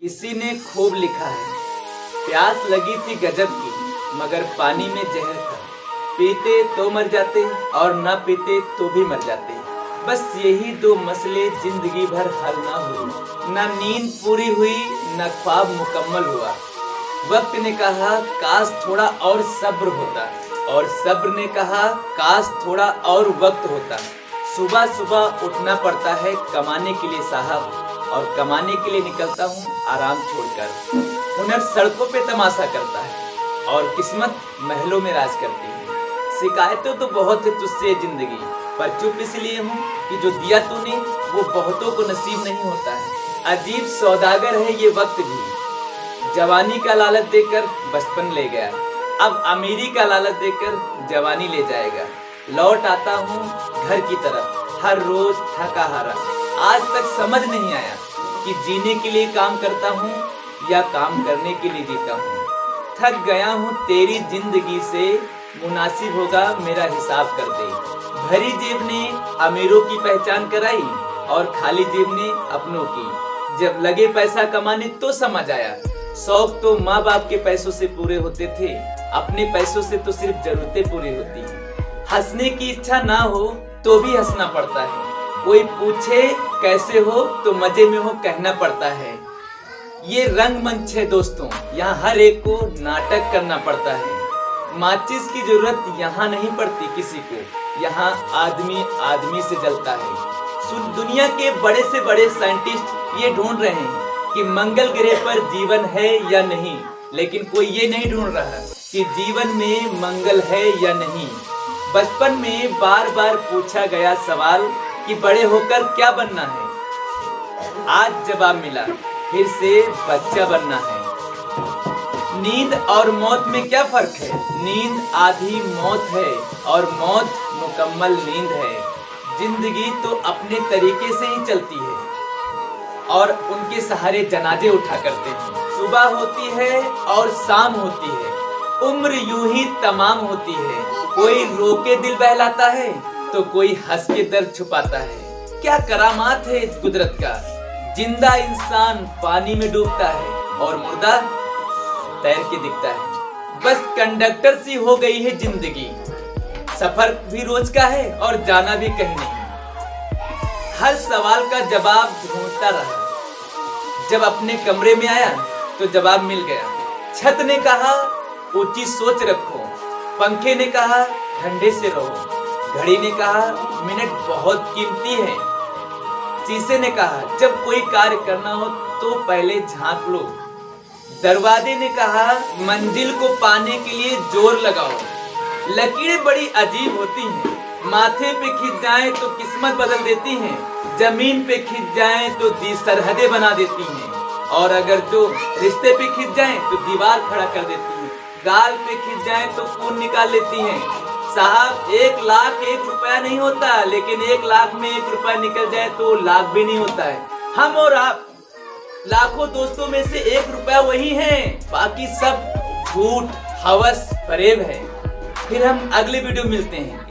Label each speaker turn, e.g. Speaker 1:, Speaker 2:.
Speaker 1: किसी ने खूब लिखा है, प्यास लगी थी गजब की, मगर पानी में जहर था। पीते तो मर जाते और ना पीते तो भी मर जाते। बस यही दो मसले जिंदगी भर हल ना हुए। ना नींद पूरी हुई, ना ख्वाब मुकम्मल हुआ। वक्त ने कहा काश थोड़ा और सब्र होता, और सब्र ने कहा काश थोड़ा और वक्त होता। सुबह सुबह उठना पड़ता है कमाने के लिए साहब, और कमाने के लिए निकलता हूँ आराम छोड़कर। हुनर सड़कों पे तमाशा करता है और किस्मत महलों में राज करती है। शिकायतों तो बहुत है तुझसे जिंदगी, पर चुप इसलिए हूँ कि जो दिया तूने वो बहुतों को नसीब नहीं होता है। अजीब सौदागर है ये वक्त भी, जवानी का लालच देकर बचपन ले गया, अब अमीरी का लालच देकर जवानी ले जाएगा। लौट आता हूँ घर की तरफ हर रोज थका हारा। आज तक समझ नहीं आया कि जीने के लिए काम करता हूँ या काम करने के लिए जीता हूँ। थक गया हूँ तेरी जिंदगी से, मुनासिब होगा मेरा हिसाब कर दे। भरी जेब ने अमीरों की पहचान कराई और खाली जेब ने अपनों की। जब लगे पैसा कमाने तो समझ आया, शौक तो माँ बाप के पैसों से पूरे होते थे, अपने पैसों से तो सिर्फ जरूरतें पूरी होती हैं। हंसने की इच्छा ना हो तो भी हंसना पड़ता है, कोई पूछे कैसे हो तो मजे में हो कहना पड़ता है। ये रंगमंच है दोस्तों, यहाँ हर एक को नाटक करना पड़ता है। माचिस की जरूरत यहाँ नहीं पड़ती किसी को, यहाँ आदमी आदमी से जलता है। दुनिया के बड़े से बड़े साइंटिस्ट ये ढूंढ रहे हैं कि मंगल ग्रह पर जीवन है या नहीं, लेकिन कोई ये नहीं ढूंढ रहा कि जीवन में मंगल है या नहीं। बचपन में बार बार पूछा गया सवाल कि बड़े होकर क्या बनना है, आज जवाब मिला फिर से बच्चा बनना है। नींद और मौत में क्या फर्क है? नींद आधी मौत है और मौत मुकम्मल नींद है। जिंदगी तो अपने तरीके से ही चलती है और उनके सहारे जनाजे उठा करते हैं। सुबह होती है और शाम होती है, उम्र यूं ही तमाम होती है। कोई रो के दिल बहलाता है तो कोई हंस के दर्द छुपाता है। क्या करामात है कुदरत का, जिंदा इंसान पानी में डूबता है और मुर्दा तैर के दिखता है। बस कंडक्टर सी हो गई है जिंदगी, सफर भी रोज का है और जाना भी कहीं नहीं। हर सवाल का जवाब ढूंढता रहा, जब अपने कमरे में आया तो जवाब मिल गया। छत ने कहा ऊंची सोच रखो, पंखे ने कहा ठंडे से रहो, घड़ी ने कहा मिनट बहुत कीमती है, शीशे ने कहा जब कोई कार्य करना हो तो पहले झांक लो, दरवाजे ने कहा मंजिल को पाने के लिए जोर लगाओ। लकीरें बड़ी अजीब होती हैं, माथे पे खिंच जाएं तो किस्मत बदल देती हैं, जमीन पे खिंच जाएं तो सरहदें बना देती हैं, और अगर जो रिश्ते पे खिंच जाएं तो दीवार खड़ा कर देती हैं, गाल पे खिंच जाएं तो खून निकाल लेती हैं। साहब 1 लाख 1 रुपया नहीं होता, लेकिन 1 लाख में 1 रुपया निकल जाए तो लाख भी नहीं होता है। हम और आप लाखों दोस्तों में से 1 रुपया वही है, बाकी सब झूठ हवस फरेब है। फिर हम अगले वीडियो मिलते हैं।